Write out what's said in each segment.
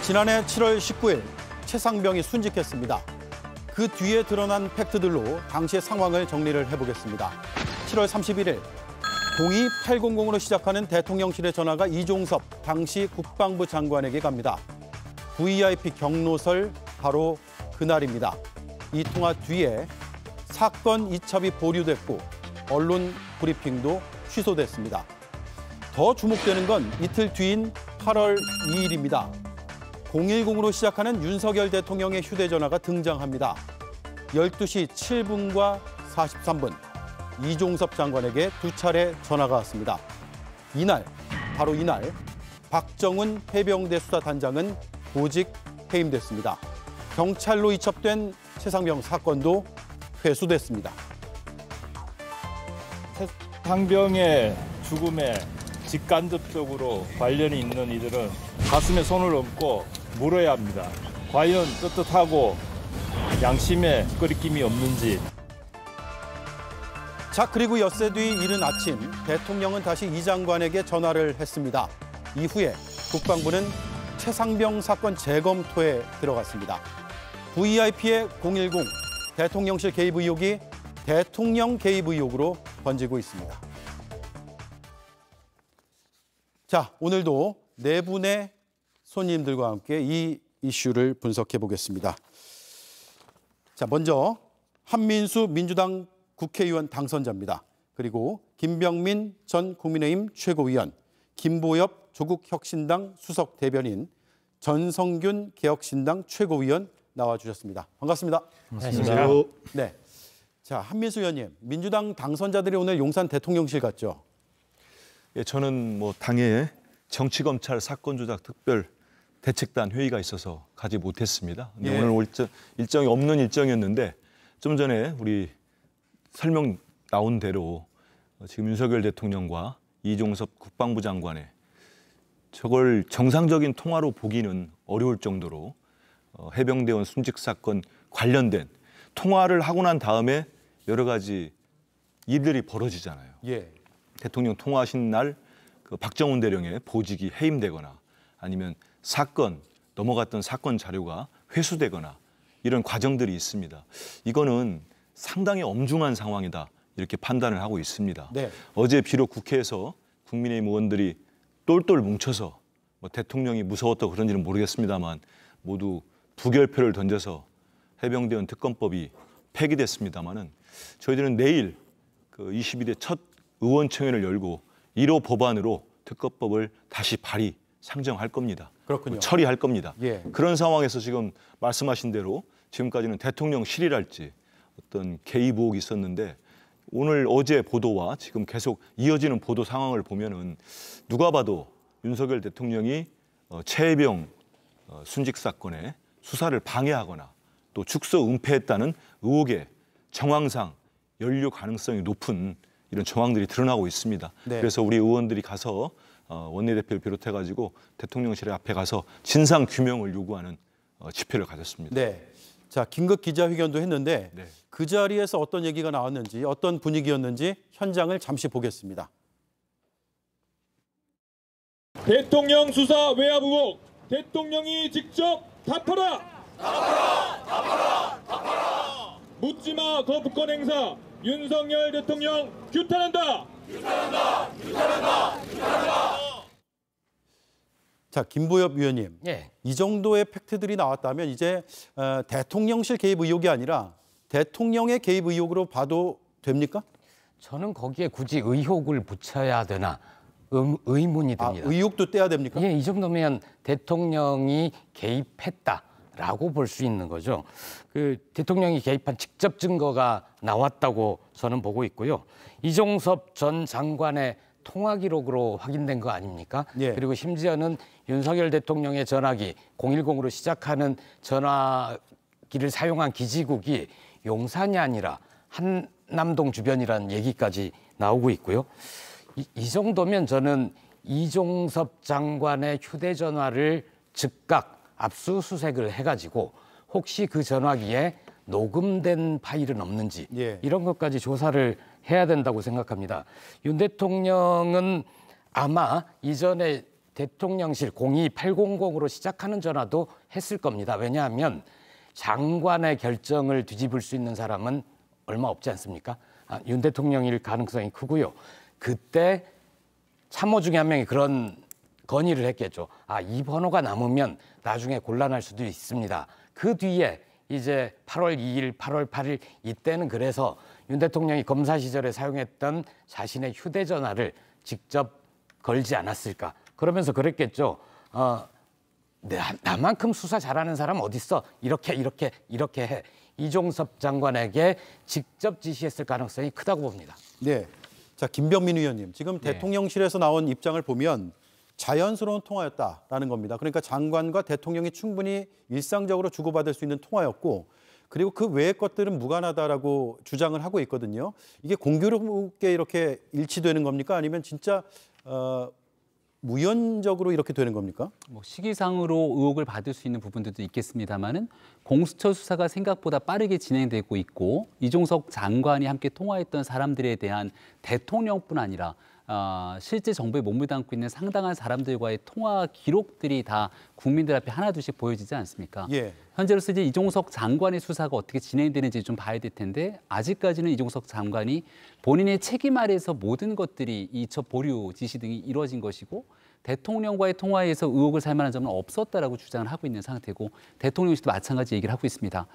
지난해 7월 19일 최상병이 순직했습니다. 그 뒤에 드러난 팩트들로 당시의 상황을 정리를 해보겠습니다. 7월 31일 02800으로 시작하는 대통령실의 전화가 이종섭 당시 국방부 장관에게 갑니다. VIP 경로설 바로 그날입니다. 이 통화 뒤에 사건 이첩이 보류됐고 언론 브리핑도 취소됐습니다. 더 주목되는 건 이틀 뒤인 8월 2일입니다. 010으로 시작하는 윤석열 대통령의 휴대전화가 등장합니다. 12시 7분과 43분, 이종섭 장관에게 두 차례 전화가 왔습니다. 바로 이날, 박정훈 해병대 수사단장은 보직 해임됐습니다. 경찰로 이첩된 최상병 사건도 회수됐습니다. 최상병의 죽음에 직간접적으로 관련이 있는 이들은 가슴에 손을 얹고 물어야 합니다. 과연 떳떳하고 양심에 끄리낌이 없는지. 자, 그리고 엿새 뒤 이른 아침 대통령은 다시 이 장관에게 전화를 했습니다. 이후에 국방부는 최상병 사건 재검토에 들어갔습니다. VIP의 010, 대통령실 개입 의혹이 대통령 개입 의혹으로 번지고 있습니다. 자, 오늘도 네 분의 손님들과 함께 이 이슈를 분석해 보겠습니다. 자, 먼저 한민수 민주당 국회의원 당선자입니다. 그리고 김병민 전 국민의힘 최고위원, 김보엽 조국혁신당 수석 대변인, 전성균 개혁신당 최고위원 나와주셨습니다. 반갑습니다. 반갑습니다. 네, 자, 한민수 의원님, 민주당 당선자들이 오늘 용산 대통령실 갔죠? 예, 저는 당에 정치검찰 사건조작 특별 대책단 회의가 있어서 가지 못했습니다. 근데 오늘 일정이 없는 일정이었는데 좀 전에 우리 설명 나온 대로 지금 윤석열 대통령과 이종섭 국방부 장관의 저걸 정상적인 통화로 보기는 어려울 정도로 해병대원 순직 사건 관련된 통화를 하고 난 다음에 여러 가지 일들이 벌어지잖아요. 예. 대통령 통화하신 날 그 박정훈 대령의 보직이 해임되거나 아니면 넘어갔던 사건 자료가 회수되거나 이런 과정들이 있습니다. 이거는 상당히 엄중한 상황이다 이렇게 판단을 하고 있습니다. 네. 어제 비록 국회에서 국민의힘 의원들이 똘똘 뭉쳐서 대통령이 무서웠다고 그런지는 모르겠습니다만 모두 부결표를 던져서 해병대원 특검법이 폐기됐습니다마는 저희들은 내일 그 22대 첫 의원총회를 열고 1호 법안으로 특검법을 다시 상정할 겁니다. 그렇군요. 처리할 겁니다. 예. 그런 상황에서 지금 말씀하신 대로 지금까지는 대통령실이랄지 어떤 개입 의혹이 있었는데 어제 보도와 지금 계속 이어지는 보도 상황을 보면은 누가 봐도 윤석열 대통령이 최해병 순직 사건의 수사를 방해하거나 또 축소 은폐했다는 의혹의 정황상 연루 가능성이 높은 이런 정황들이 드러나고 있습니다. 네. 그래서 우리 의원들이 가서 원내대표를 비롯해가지고 대통령실 앞에 가서 진상 규명을 요구하는 집회를 가졌습니다. 네. 자, 긴급 기자회견도 했는데 네. 그 자리에서 어떤 얘기가 나왔는지, 어떤 분위기였는지 현장을 잠시 보겠습니다. 대통령 수사 외압 의혹 대통령이 직접 답하라. 답하라. 묻지마 거부권 행사 윤석열 대통령 규탄한다. 자, 김보엽 위원님, 예. 이 정도의 팩트들이 나왔다면 이제 대통령실 개입 의혹이 아니라 대통령의 개입 의혹으로 봐도 됩니까? 저는 거기에 굳이 의혹을 붙여야 되나 의문이 듭니다. 의혹도 떼야 됩니까? 예, 이 정도면 대통령이 개입했다라고 볼 수 있는 거죠. 그 대통령이 개입한 직접 증거가 나왔다고 저는 보고 있고요. 이종섭 전 장관의 통화 기록으로 확인된 거 아닙니까? 예. 그리고 심지어는 윤석열 대통령의 전화기 010으로 시작하는 전화기를 사용한 기지국이 용산이 아니라 한남동 주변이라는 얘기까지 나오고 있고요. 이 정도면 저는 이종섭 장관의 휴대전화를 즉각 압수수색을 해가지고 혹시 그 전화기에 녹음된 파일은 없는지 예. 이런 것까지 조사를 해야 된다고 생각합니다. 윤 대통령은 아마 이전에 대통령실 02800으로 시작하는 전화도 했을 겁니다. 왜냐하면 장관의 결정을 뒤집을 수 있는 사람은 얼마 없지 않습니까? 윤 대통령일 가능성이 크고요. 그때 참모 중에 한 명이 그런 건의를 했겠죠. 이 번호가 남으면 나중에 곤란할 수도 있습니다. 그 뒤에 이제 8월 2일, 8월 8일 이때는 그래서 윤 대통령이 검사 시절에 사용했던 자신의 휴대전화를 직접 걸지 않았을까. 그러면서 그랬겠죠. 나만큼 수사 잘하는 사람 어딨어? 이렇게 해. 이종섭 장관에게 직접 지시했을 가능성이 크다고 봅니다. 네. 자, 김병민 의원님, 지금 대통령실에서 나온 입장을 보면 자연스러운 통화였다라는 겁니다. 그러니까 장관과 대통령이 충분히 일상적으로 주고받을 수 있는 통화였고, 그리고 그 외의 것들은 무관하다라고 주장을 하고 있거든요. 이게 공교롭게 이렇게 일치되는 겁니까? 아니면 진짜 무연적으로 이렇게 되는 겁니까? 시기상으로 의혹을 받을 수 있는 부분들도 있겠습니다만은 공수처 수사가 생각보다 빠르게 진행되고 있고 이종석 장관이 함께 통화했던 사람들에 대한 대통령뿐 아니라 실제 정부에 몸을 담고 있는 상당한 사람들과의 통화 기록들이 다 국민들 앞에 하나둘씩 보여지지 않습니까? 예. 현재로서 이제 이종석 장관의 수사가 어떻게 진행되는지 좀 봐야 될 텐데 아직까지는 이종석 장관이 본인의 책임 아래에서 모든 것들이 이첩 보류 지시 등이 이루어진 것이고 대통령과의 통화에서 의혹을 살 만한 점은 없었다라고 주장을 하고 있는 상태고 대통령실도 마찬가지 얘기를 하고 있습니다.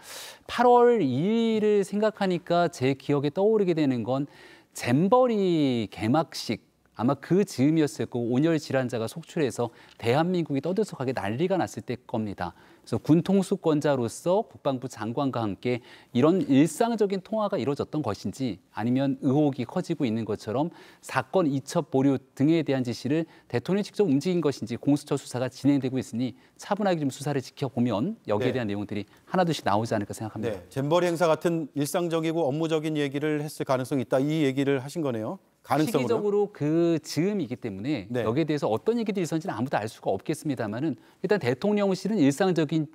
8월 2일을 생각하니까 제 기억에 떠오르게 되는 건 잼버리 개막식 아마 그 즈음이었을 거고 온열 질환자가 속출해서 대한민국이 떠들썩하게 난리가 났을 때 겁니다. 그래서 군 통수권자로서 국방부 장관과 함께 이런 일상적인 통화가 이루어졌던 것인지 아니면 의혹이 커지고 있는 것처럼 사건 이첩 보류 등에 대한 지시를 대통령이 직접 움직인 것인지 공수처 수사가 진행되고 있으니 차분하게 좀 수사를 지켜보면 여기에 대한 내용들이 하나둘씩 나오지 않을까 생각합니다. 네, 잼버리 행사 같은 일상적이고 업무적인 얘기를 했을 가능성이 있다. 이 얘기를 하신 거네요. 가능성으로. 시기적으로 그 즈음이기 때문에 여기에 대해서 어떤 얘기들이 있었는지는 아무도 알 수가 없겠습니다만은 일단 대통령실은 일상적인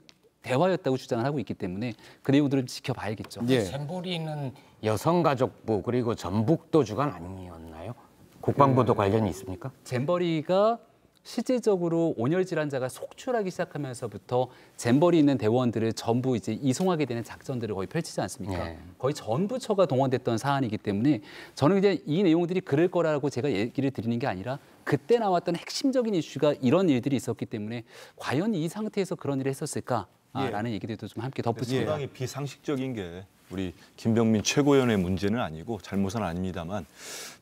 대화였다고 주장을 하고 있기 때문에 그 내용들을 지켜봐야겠죠. 잼버리는 여성가족부 그리고 전북도 주관 아니었나요? 국방부도 관련이 있습니까? 잼버리가 실질적으로 온열 질환자가 속출하기 시작하면서부터 잼버리 있는 대원들을 전부 이제 이송하게 되는 작전들을 거의 펼치지 않습니까? 거의 전부처가 동원됐던 사안이기 때문에 저는 이제 이 내용들이 그럴 거라고 제가 얘기를 드리는 게 아니라 그때 나왔던 핵심적인 이슈가 이런 일들이 있었기 때문에 과연 이 상태에서 그런 일을 했었을까라는 얘기들도 좀 함께 덧붙입니다. 상당히 비상식적인 게 우리 김병민 최고위원의 문제는 아니고 잘못은 아닙니다만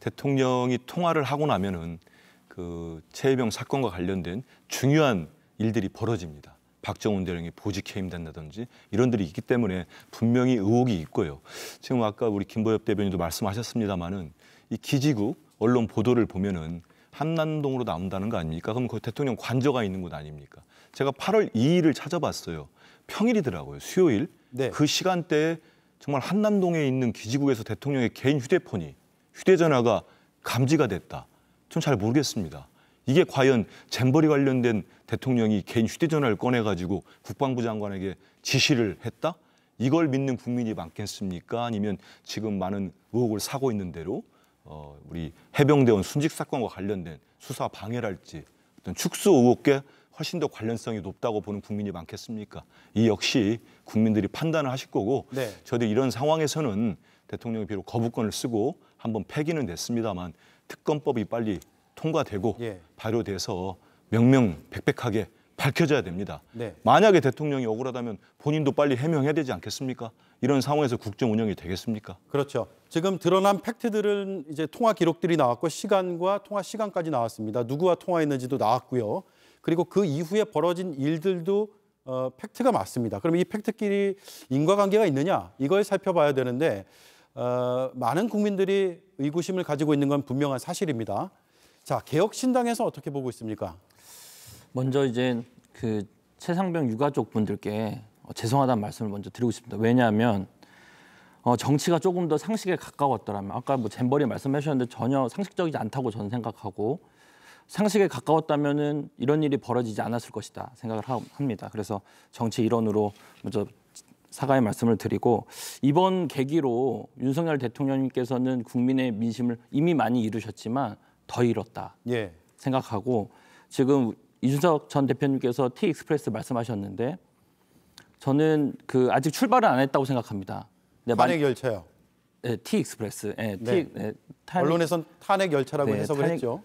대통령이 통화를 하고 나면은 그 최혜병 사건과 관련된 중요한 일들이 벌어집니다. 박정훈 대령이 보직 해임된다든지 이런 들이 있기 때문에 분명히 의혹이 있고요. 지금 아까 우리 김보엽 대변인도 말씀하셨습니다마는 이 기지국 언론 보도를 보면은 한남동으로 나온다는 거 아닙니까? 그럼 그 대통령 관저가 있는 곳 아닙니까? 제가 8월 2일을 찾아봤어요. 평일이더라고요. 수요일. 그 시간대에 정말 한남동에 있는 기지국에서 대통령의 개인 휴대전화가 감지가 됐다. 전 잘 모르겠습니다. 이게 과연 잼버리 관련된 대통령이 개인 휴대전화를 꺼내가지고 국방부 장관에게 지시를 했다? 이걸 믿는 국민이 많겠습니까? 아니면 지금 많은 의혹을 사고 있는 대로 우리 해병대원 순직 사건과 관련된 수사 방해랄지 어떤 축소 의혹에 훨씬 더 관련성이 높다고 보는 국민이 많겠습니까? 이 역시 국민들이 판단을 하실 거고 저희들 이런 상황에서는 대통령이 비록 거부권을 쓰고 한번 폐기는 됐습니다만 특검법이 빨리 통과되고 발효돼서 명명백백하게 밝혀져야 됩니다. 만약에 대통령이 억울하다면 본인도 빨리 해명해야 되지 않겠습니까? 이런 상황에서 국정 운영이 되겠습니까? 그렇죠. 지금 드러난 팩트들은 이제 통화 기록들이 나왔고 시간과 통화 시간까지 나왔습니다. 누구와 통화했는지도 나왔고요. 그리고 그 이후에 벌어진 일들도 팩트가 맞습니다. 그럼 이 팩트끼리 인과관계가 있느냐? 이걸 살펴봐야 되는데 많은 국민들이 의구심을 가지고 있는 건 분명한 사실입니다. 자, 개혁신당에서 어떻게 보고 있습니까? 먼저 이제 그 최상병 유가족 분들께 죄송하다는 말씀을 먼저 드리고 싶습니다. 왜냐하면 정치가 조금 더 상식에 가까웠더라면 아까 뭐 잼버리 말씀해 주셨는데 전혀 상식적이지 않다고 저는 생각하고 상식에 가까웠다면은 이런 일이 벌어지지 않았을 것이다 생각을 합니다. 그래서 정치 일원으로 먼저 사과의 말씀을 드리고 이번 계기로 윤석열 대통령님께서는 국민의 민심을 이미 많이 이루셨지만 더 잃었다 생각하고 지금 이준석 전 대표님께서 T익스프레스 말씀하셨는데 저는 아직 출발은 안 했다고 생각합니다. 탄핵 열차요. 네, T익스프레스. 네, 네. 언론에선 탄핵 열차라고 해석을 했죠.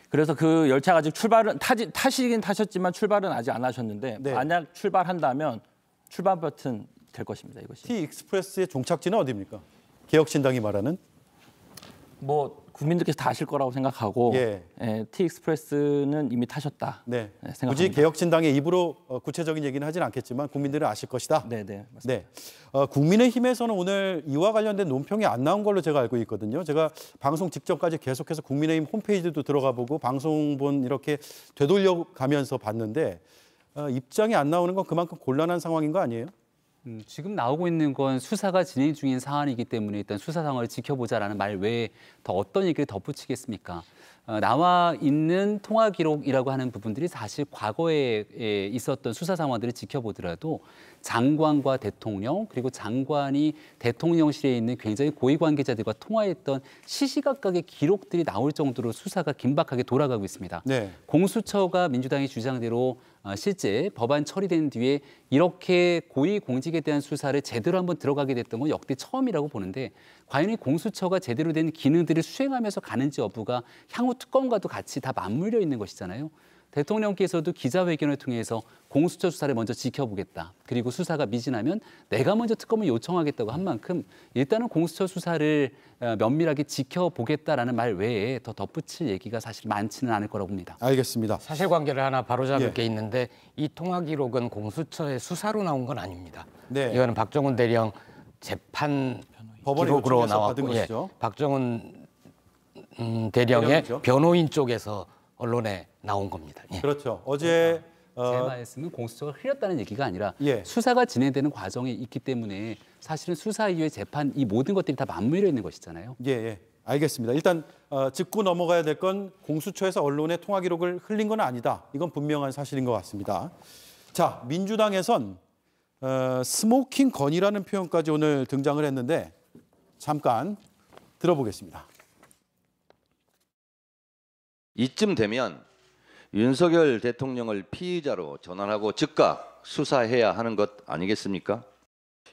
그래서 그 열차가 아직 출발은 타시긴 타셨지만 출발은 아직 안 하셨는데 네. 만약 출발한다면 출발 버튼 될 것입니다. 이것이. T익스프레스의 종착지는 어디입니까? 개혁신당이 말하는? 뭐 국민들께서 다 아실 거라고 생각하고 T익스프레스는 이미 타셨다. 네. 생각합니다. 굳이 개혁신당의 입으로 구체적인 얘기는 하진 않겠지만 국민들은 아실 것이다. 네, 맞습니다. 네. 국민의힘에서는 오늘 이와 관련된 논평이 안 나온 걸로 제가 알고 있거든요. 제가 방송 직전까지 계속해서 국민의힘 홈페이지도 들어가 보고 방송본 이렇게 되돌려가면서 봤는데 입장이 안 나오는 건 그만큼 곤란한 상황인 거 아니에요? 지금 나오고 있는 건 수사가 진행 중인 사안이기 때문에 일단 수사 상황을 지켜보자라는 말 외에 더 어떤 얘기를 덧붙이겠습니까? 나와 있는 통화 기록이라고 하는 부분들이 사실 과거에 있었던 수사 상황들을 지켜보더라도 장관과 대통령 그리고 장관이 대통령실에 있는 굉장히 고위 관계자들과 통화했던 시시각각의 기록들이 나올 정도로 수사가 긴박하게 돌아가고 있습니다. 네. 공수처가 민주당의 주장대로 실제 법안 처리된 뒤에 이렇게 고위 공직에 대한 수사를 제대로 한번 들어가게 됐던 건 역대 처음이라고 보는데 과연 이 공수처가 제대로 된 기능들을 수행하면서 가는지 여부가 향후 특검과도 같이 다 맞물려 있는 것이잖아요. 대통령께서도 기자회견을 통해서 공수처 수사를 먼저 지켜보겠다. 그리고 수사가 미진하면 내가 먼저 특검을 요청하겠다고 한 만큼 일단은 공수처 수사를 면밀하게 지켜보겠다라는 말 외에 더 덧붙일 얘기가 사실 많지는 않을 거라고 봅니다. 알겠습니다. 사실관계를 하나 바로잡을 게 있는데 이 통화 기록은 공수처의 수사로 나온 건 아닙니다. 네. 이거는 박정훈 대령 재판 법원에 기록으로 요청해서 받은 나왔고, 것이죠. 박정훈 대령의 대령이죠. 변호인 쪽에서 언론에 나온 겁니다. 예. 그렇죠. 어제 제 말씀은 공수처가 흘렸다는 얘기가 아니라 예. 수사가 진행되는 과정에 있기 때문에 사실은 수사 이후의 재판 이 모든 것들이 다 맞물려 있는 것이잖아요. 예. 알겠습니다. 일단 짚고 넘어가야 될 건 공수처에서 언론의 통화 기록을 흘린 건 아니다. 이건 분명한 사실인 것 같습니다. 자, 민주당에선 스모킹 건이라는 표현까지 오늘 등장을 했는데 잠깐 들어보겠습니다. 이쯤 되면 윤석열 대통령을 피의자로 전환하고 즉각 수사해야 하는 것 아니겠습니까?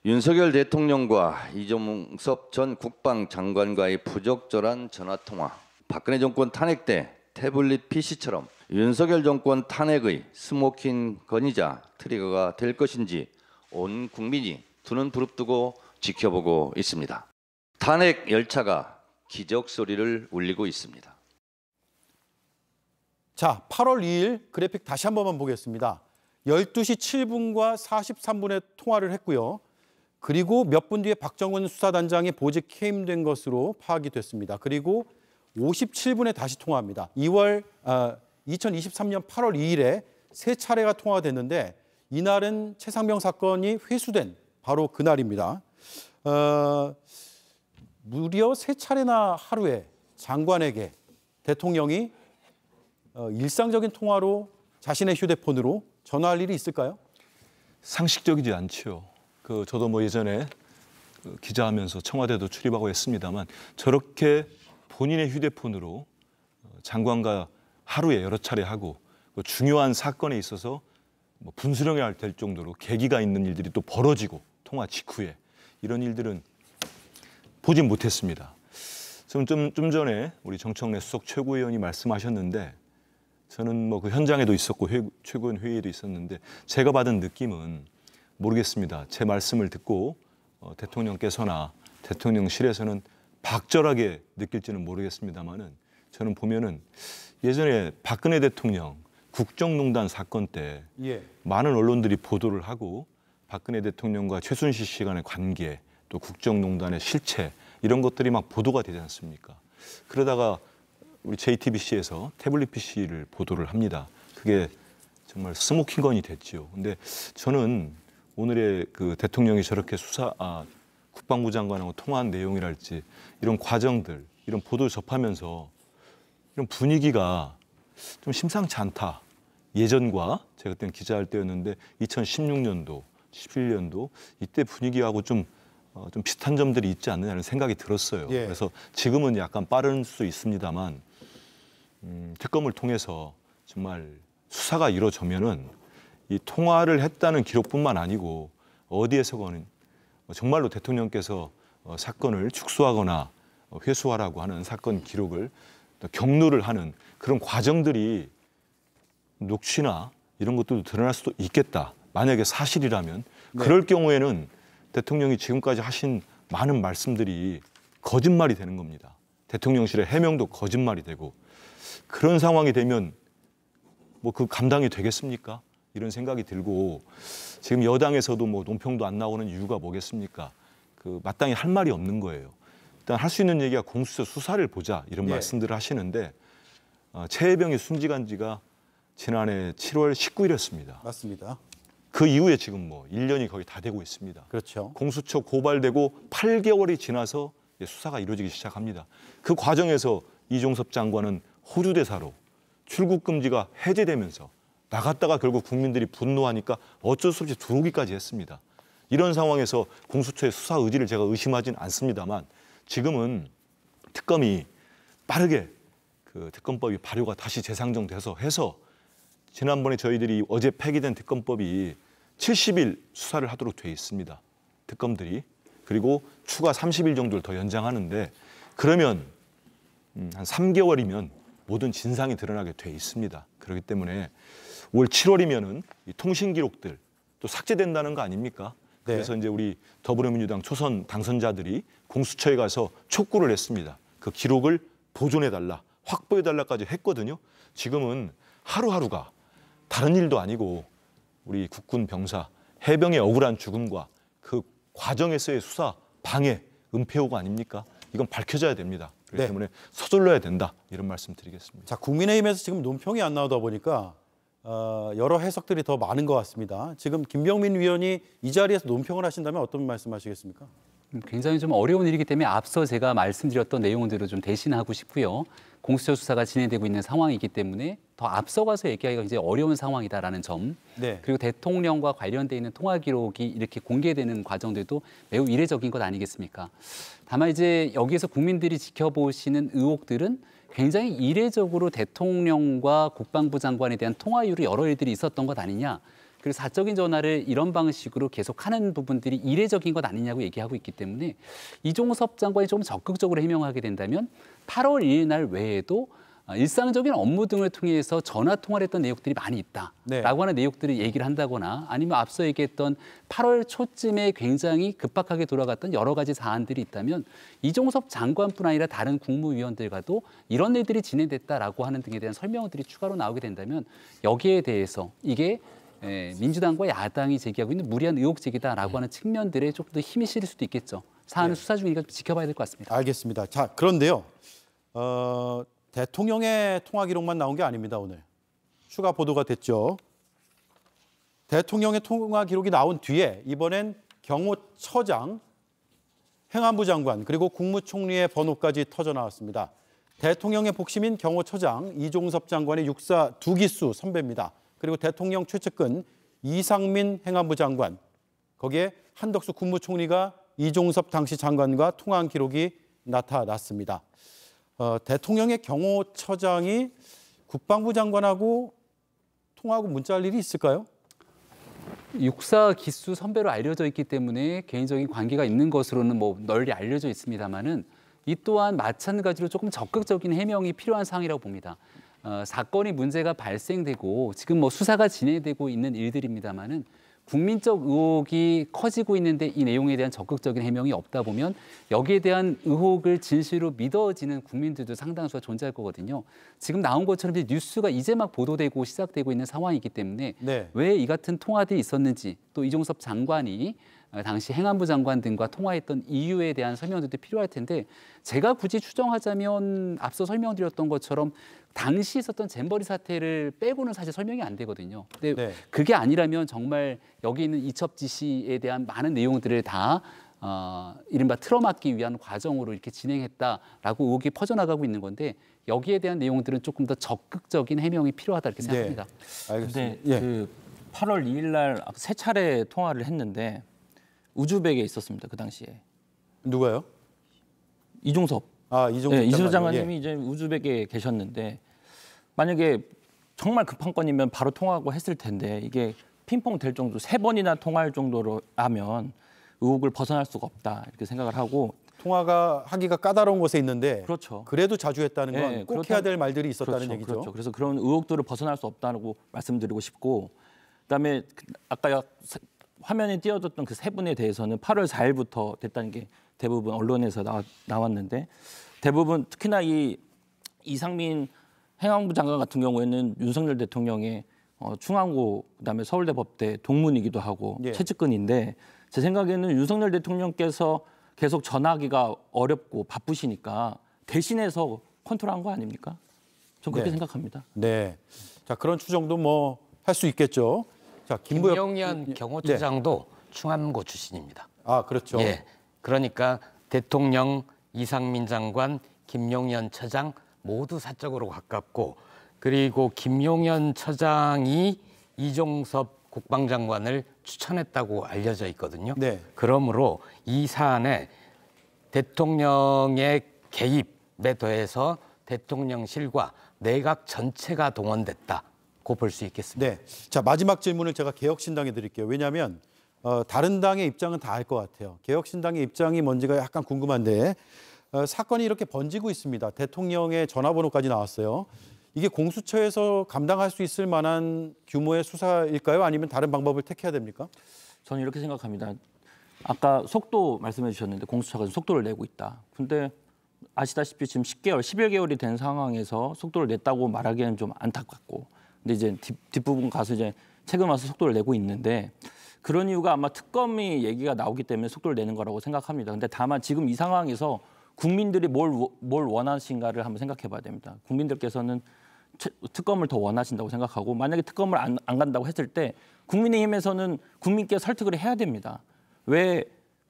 윤석열 대통령과 이종섭 전 국방장관과의 부적절한 전화통화, 박근혜 정권 탄핵 때 태블릿 PC처럼 윤석열 정권 탄핵의 스모킹 건이자 트리거가 될 것인지 온 국민이 두 눈 부릅뜨고 지켜보고 있습니다. 탄핵 열차가 기적 소리를 울리고 있습니다. 자, 8월 2일 그래픽 다시 한 번만 보겠습니다. 12시 7분과 43분에 통화를 했고요. 그리고 몇 분 뒤에 박정훈 수사단장이 보직 해임된 것으로 파악이 됐습니다. 그리고 57분에 다시 통화합니다. 2023년 8월 2일에 세 차례가 통화가 됐는데 이날은 최상병 사건이 회수된 바로 그날입니다. 무려 세 차례나 하루에 장관에게 대통령이 일상적인 통화로 자신의 휴대폰으로 전화할 일이 있을까요? 상식적이지 않죠. 저도 뭐 예전에 기자하면서 청와대도 출입하고 했습니다만 저렇게 본인의 휴대폰으로 장관과 하루에 여러 차례 하고 중요한 사건에 있어서 뭐 분수령이 될 정도로 계기가 있는 일들이 또 벌어지고 통화 직후에 이런 일들은 보진 못했습니다. 좀 전에 우리 정청래 수석 최고위원이 말씀하셨는데 저는 뭐 그 현장에도 있었고 최고위원 회의에도 있었는데 제가 받은 느낌은 모르겠습니다. 제 말씀을 듣고 대통령께서나 대통령실에서는 박절하게 느낄지는 모르겠습니다만은 저는 보면은 예전에 박근혜 대통령 국정농단 사건 때 많은 언론들이 보도를 하고 박근혜 대통령과 최순실 씨 간의 관계 또 국정농단의 실체 이런 것들이 막 보도가 되지 않습니까? 그러다가 우리 JTBC에서 태블릿 PC를 보도를 합니다. 그게 정말 스모킹건이 됐지요. 근데 저는 오늘의 그 대통령이 저렇게 국방부 장관하고 통화한 내용이랄지 이런 과정들, 이런 보도를 접하면서 이런 분위기가 좀 심상치 않다. 예전과 제가 그때는 기자할 때였는데 2016년도, 17년도 이때 분위기하고 좀 비슷한 점들이 있지 않느냐는 생각이 들었어요. 예. 그래서 지금은 약간 빠른 수 있습니다만 특검을 통해서 정말 수사가 이루어지면은 이 통화를 했다는 기록뿐만 아니고 어디에서건 정말로 대통령께서 사건을 축소하거나 회수하라고 하는 사건 기록을 경로를 하는 그런 과정들이 녹취나 이런 것들도 드러날 수도 있겠다. 만약에 사실이라면 그럴 경우에는 대통령이 지금까지 하신 많은 말씀들이 거짓말이 되는 겁니다. 대통령실의 해명도 거짓말이 되고 그런 상황이 되면 뭐 그 감당이 되겠습니까? 이런 생각이 들고 지금 여당에서도 뭐 논평도 안 나오는 이유가 뭐겠습니까? 그 마땅히 할 말이 없는 거예요. 일단 할 수 있는 얘기가 공수처 수사를 보자 이런 말씀들을 하시는데 최혜병이 순직한 지가 지난해 7월 19일이었습니다. 맞습니다. 그 이후에 지금 뭐 1년이 거의 다 되고 있습니다. 그렇죠. 공수처 고발되고 8개월이 지나서 수사가 이루어지기 시작합니다. 그 과정에서 이종섭 장관은 호주 대사로 출국 금지가 해제되면서 나갔다가 결국 국민들이 분노하니까 어쩔 수 없이 들어오기까지 했습니다. 이런 상황에서 공수처의 수사 의지를 제가 의심하진 않습니다만 지금은 특검이 빠르게 그 특검법이 발효가 다시 재상정돼서 해서 지난번에 저희들이 어제 폐기된 특검법이 70일 수사를 하도록 돼 있습니다. 특검들이. 그리고 추가 30일 정도를 더 연장하는데 그러면 한 3개월이면 모든 진상이 드러나게 돼 있습니다. 그렇기 때문에 올 7월이면은 이 통신 기록들 또 삭제된다는 거 아닙니까? 네. 그래서 이제 우리 더불어민주당 초선 당선자들이 공수처에 가서 촉구를 했습니다. 그 기록을 보존해달라, 확보해달라까지 했거든요. 지금은 하루하루가 다른 일도 아니고 우리 국군 병사, 해병의 억울한 죽음과 그 과정에서의 수사, 방해, 은폐호가 아닙니까? 이건 밝혀져야 됩니다. 그렇기 때문에 서둘러야 된다. 이런 말씀 드리겠습니다. 자, 국민의힘에서 지금 논평이 안 나오다 보니까 여러 해석들이 더 많은 것 같습니다. 지금 김병민 위원이 이 자리에서 논평을 하신다면 어떤 말씀하시겠습니까? 굉장히 좀 어려운 일이기 때문에 앞서 제가 말씀드렸던 내용들을 좀 대신하고 싶고요. 공수처 수사가 진행되고 있는 상황이기 때문에 더 앞서가서 얘기하기가 굉장히 어려운 상황이다라는 점. 네. 그리고 대통령과 관련돼 있는 통화 기록이 이렇게 공개되는 과정들도 매우 이례적인 것 아니겠습니까? 다만 이제 여기에서 국민들이 지켜보시는 의혹들은 굉장히 이례적으로 대통령과 국방부 장관에 대한 통화율이 여러 일들이 있었던 것 아니냐. 그리고 사적인 전화를 이런 방식으로 계속하는 부분들이 이례적인 것 아니냐고 얘기하고 있기 때문에 이종섭 장관이 좀 적극적으로 해명하게 된다면 8월 2일 날 외에도 일상적인 업무 등을 통해서 전화 통화를 했던 내용들이 많이 있다라고 네. 하는 내용들을 얘기를 한다거나 아니면 앞서 얘기했던 8월 초쯤에 굉장히 급박하게 돌아갔던 여러 가지 사안들이 있다면 이종섭 장관뿐 아니라 다른 국무위원들과도 이런 일들이 진행됐다라고 하는 등에 대한 설명들이 추가로 나오게 된다면 여기에 대해서 이게 민주당과 야당이 제기하고 있는 무리한 의혹 제기다라고 하는 측면들에 조금 더 힘이 실릴 수도 있겠죠. 사안은 수사 중이니까 좀 지켜봐야 될 것 같습니다. 알겠습니다. 자, 그런데요. 대통령의 통화 기록만 나온 게 아닙니다, 오늘. 추가 보도가 됐죠. 대통령의 통화 기록이 나온 뒤에 이번엔 경호처장, 행안부 장관, 그리고 국무총리의 번호까지 터져 나왔습니다. 대통령의 복심인 경호처장 이종섭 장관의 육사 2기수 선배입니다. 그리고 대통령 최측근 이상민 행안부 장관, 거기에 한덕수 국무총리가 이종섭 당시 장관과 통화한 기록이 나타났습니다. 대통령의 경호처장이 국방부 장관하고 통화하고 문자할 일이 있을까요? 육사 기수 선배로 알려져 있기 때문에 개인적인 관계가 있는 것으로는 뭐 널리 알려져 있습니다만은 이 또한 마찬가지로 조금 적극적인 해명이 필요한 사항이라고 봅니다. 사건이 문제가 발생되고 지금 뭐 수사가 진행되고 있는 일들입니다만은 국민적 의혹이 커지고 있는데 이 내용에 대한 적극적인 해명이 없다 보면 여기에 대한 의혹을 진실로 믿어지는 국민들도 상당수가 존재할 거거든요. 지금 나온 것처럼 이제 뉴스가 이제 막 보도되고 시작되고 있는 상황이기 때문에 왜 이 같은 통화들이 있었는지 또 이종섭 장관이 당시 행안부 장관 등과 통화했던 이유에 대한 설명들도 필요할 텐데 제가 굳이 추정하자면 앞서 설명드렸던 것처럼 당시 있었던 잼버리 사태를 빼고는 사실 설명이 안 되거든요. 근데 그게 아니라면 정말 여기 있는 이첩 지시에 대한 많은 내용들을 다 이른바 틀어막기 위한 과정으로 이렇게 진행했다라고 의혹이 퍼져나가고 있는 건데 여기에 대한 내용들은 조금 더 적극적인 해명이 필요하다 이렇게 생각합니다. 근데 그 8월 2일 날 세 차례 통화를 했는데 우즈벡에 있었습니다. 그 당시에. 누가요? 이종섭. 이종섭 이종섭 장관님이 이제 우즈벡에 계셨는데 만약에 정말 급한 건이면 바로 통화하고 했을 텐데 이게 핑퐁 될 정도 3번이나 통화할 정도로 하면 의혹을 벗어날 수가 없다 이렇게 생각을 하고 통화가 하기가 까다로운 곳에 있는데 그렇죠. 그래도 자주 했다는 건 네, 꼭 해야 될 말들이 있었다는 그렇죠, 얘기죠. 그렇죠. 그래서 그런 의혹들을 벗어날 수 없다고 말씀드리고 싶고 그다음에 아까 화면에 띄워줬던 그 3분에 대해서는 8월 4일부터 됐다는 게 대부분 언론에서 나왔는데 대부분 특히나 이 이상민 행안부 장관 같은 경우에는 윤석열 대통령의 충안고 그다음에 서울대 법대 동문이기도 하고 예. 최측근인데 제 생각에는 윤석열 대통령께서 계속 전화하기가 어렵고 바쁘시니까 대신해서 컨트롤한 거 아닙니까? 전 그렇게 네. 생각합니다. 네. 자, 그런 추정도 뭐 할 수 있겠죠. 자, 김용현 경호처장도 충암고 출신입니다. 아, 그렇죠. 예. 그러니까 대통령, 이상민 장관, 김용현 처장 모두 사적으로 가깝고 그리고 김용현 처장이 이종섭 국방장관을 추천했다고 알려져 있거든요. 네. 그러므로 이 사안에 대통령의 개입에 더해서 대통령실과 내각 전체가 동원됐다고 볼 수 있겠습니다. 네. 자, 마지막 질문을 제가 개혁신당에 드릴게요. 왜냐하면 다른 당의 입장은 다 알 것 같아요. 개혁신당의 입장이 뭔지가 약간 궁금한데 사건이 이렇게 번지고 있습니다. 대통령의 전화번호까지 나왔어요. 이게 공수처에서 감당할 수 있을 만한 규모의 수사일까요? 아니면 다른 방법을 택해야 됩니까? 저는 이렇게 생각합니다. 아까 속도 말씀해 주셨는데 공수처가 속도를 내고 있다. 근데 아시다시피 지금 10개월, 11개월이 된 상황에서 속도를 냈다고 말하기에는 좀 안타깝고 근데 이제 뒷부분 가서 이제 최근 와서 속도를 내고 있는데 그런 이유가 아마 특검이 얘기가 나오기 때문에 속도를 내는 거라고 생각합니다. 근데 다만 지금 이 상황에서 국민들이 뭘 원하신가를 한번 생각해 봐야 됩니다. 국민들께서는 특검을 더 원하신다고 생각하고 만약에 특검을 안 간다고 했을 때 국민의힘에서는 국민께 설득을 해야 됩니다. 왜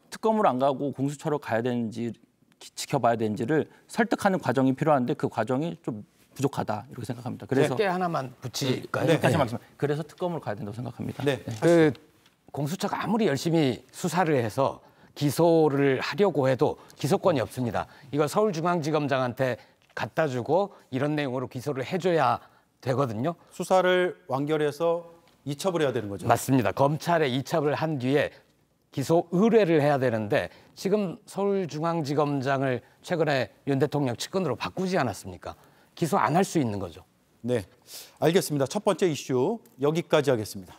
특검으로 안 가고 공수처로 가야 되는지 지켜봐야 되는지를 설득하는 과정이 필요한데 그 과정이 좀 부족하다 이렇게 생각합니다. 그래서 짧게 하나만 붙일까요? 네. 다시 말씀. 그래서 특검으로 가야 된다고 생각합니다. 네. 그 공수처가 아무리 열심히 수사를 해서 기소를 하려고 해도 기소권이 없습니다. 이거 서울중앙지검장한테 갖다 주고 이런 내용으로 기소를 해줘야 되거든요. 수사를 완결해서 이첩을 해야 되는 거죠. 맞습니다. 검찰에 이첩을 한 뒤에 기소 의뢰를 해야 되는데 지금 서울중앙지검장을 최근에 윤 대통령 측근으로 바꾸지 않았습니까? 기소 안 할 수 있는 거죠. 네. 알겠습니다. 첫 번째 이슈 여기까지 하겠습니다.